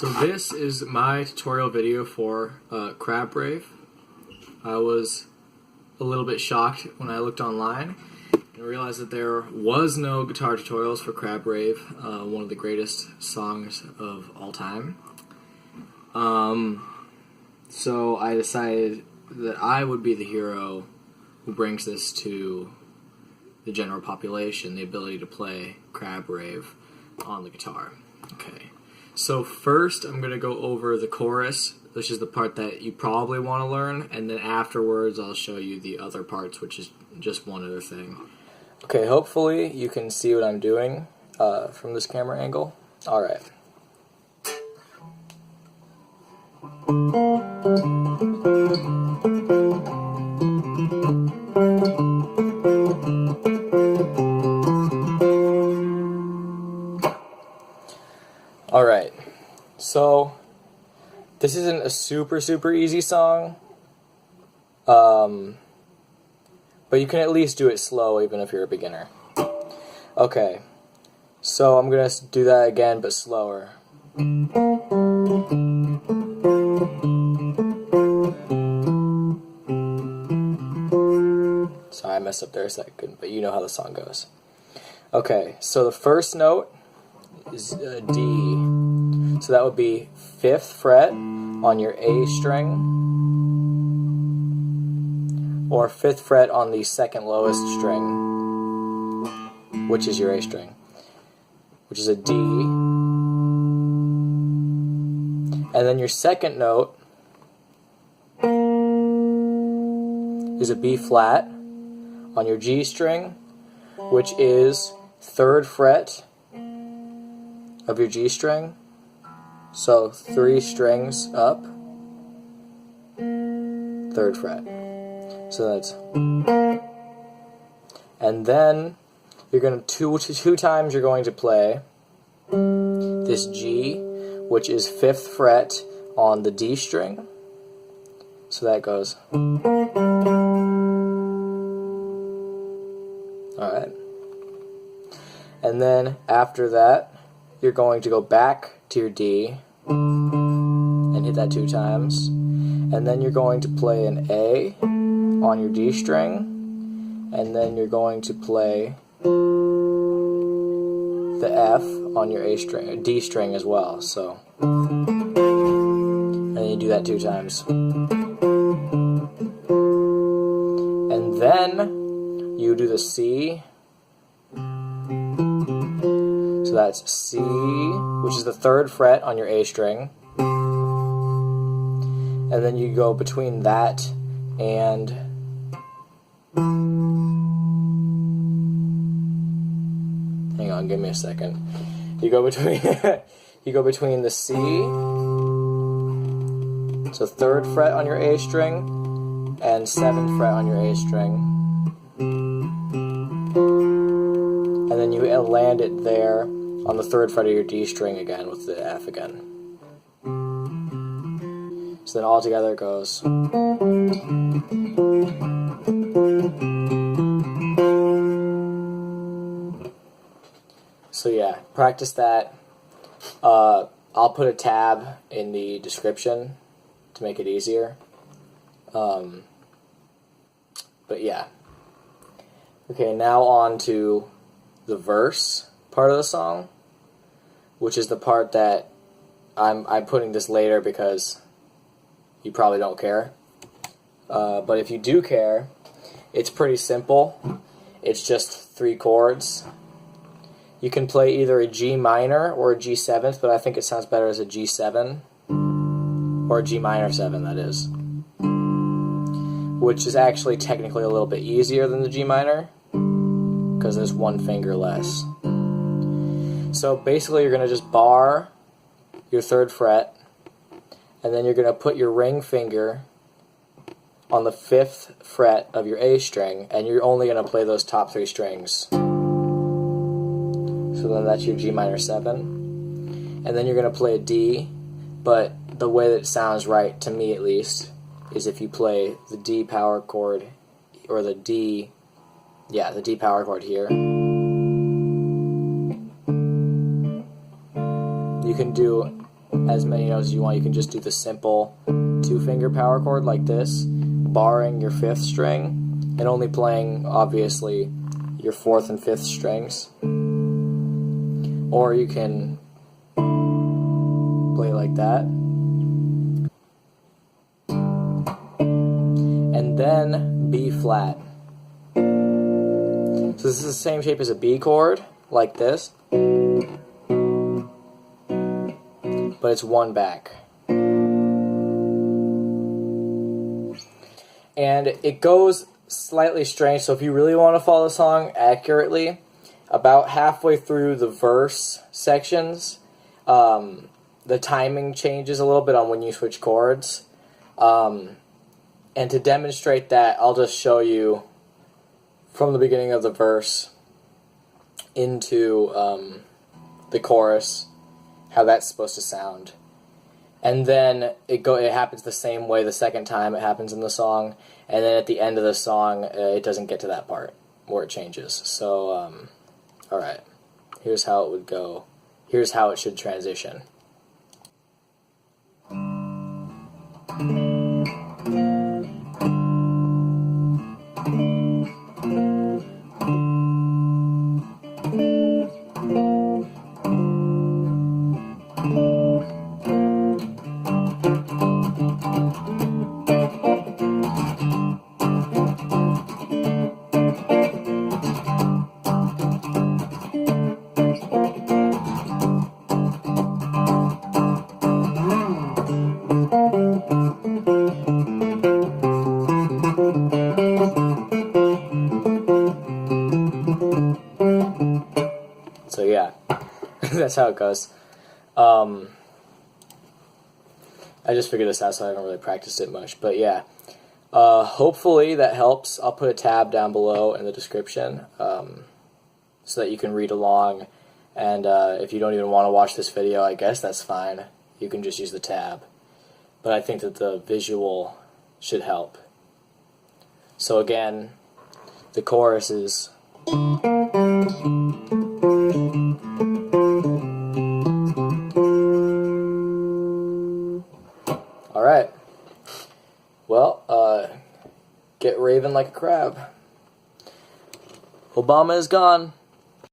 So this is my tutorial video for Rave. I was a little bit shocked when I looked online and realized that there was no guitar tutorials for Rave, one of the greatest songs of all time. So I decided that I would be the hero who brings this to the general population, the ability to play Rave on the guitar. Okay. So first I'm going to go over the chorus, which is the part that you probably want to learn, and then afterwards I'll show you the other parts, which is just one other thing. Okay, hopefully you can see what I'm doing from this camera angle. Alright. Alright, so this isn't a super easy song, but you can at least do it slow even if you're a beginner. Okay, so I'm going to do that again but slower. Sorry, I messed up there a second, but you know how the song goes. Okay, so the first note is D. So that would be 5th fret on your A string, or 5th fret on the second lowest string, which is your A string, which is a D. And then your second note is a B flat on your G string, which is 3rd fret of your G string. So 3 strings up, 3rd fret. So that's, and then you're going to two times you're going to play this G, which is 5th fret on the D string. So that goes. Alright. And then after that, you're going to go back to your D and hit that 2 times. And then you're going to play an A on your D string. And then you're going to play the F on your A string, D string as well. So, and then you do that 2 times. And then you do the C. So that's C, which is the 3rd fret on your A string. And then you go between that and hang on, give me a second. You go between the C, so 3rd fret on your A string and 7th fret on your A string. And then you land it there on the 3rd fret of your D string again with the F again. So then all together it goes. So yeah, practice that. I'll put a tab in the description to make it easier. But yeah. Okay, now on to the verse part of the song, which is the part that I'm putting this later because you probably don't care. But if you do care, it's pretty simple. It's just 3 chords. You can play either a G minor or a G 7th, but I think it sounds better as a G 7, or a G minor 7, that is, which is actually technically a little bit easier than the G minor because there's 1 finger less. So basically you're going to just bar your 3rd fret, and then you're going to put your ring finger on the 5th fret of your A string, and you're only going to play those top 3 strings. So then that's your G minor 7. And then you're going to play a D, but the way that it sounds right, to me at least, is if you play the D power chord, or the D power chord here. You can do as many notes as you want. You can just do the simple 2-finger power chord like this, barring your 5th string, and only playing, obviously, your 4th and 5th strings. Or you can play like that. And then B flat. So this is the same shape as a B chord, like this, but it's 1 back. And it goes slightly strange, so if you really want to follow the song accurately, about halfway through the verse sections, the timing changes a little bit on when you switch chords. And to demonstrate that, I'll just show you from the beginning of the verse into the chorus how that's supposed to sound. And then it happens the same way the second time it happens in the song, and then at the end of the song it doesn't get to that part where it changes. So alright, here's how it would go. Here's how it should transition. So yeah, that's how it goes. I just figured this out, so I haven't really practiced it much. But yeah, hopefully that helps. I'll put a tab down below in the description so that you can read along. And if you don't even want to watch this video, I guess that's fine. You can just use the tab. But I think that the visual should help. So again, the chorus is... Alright. Well, get raving like a crab. Obama is gone.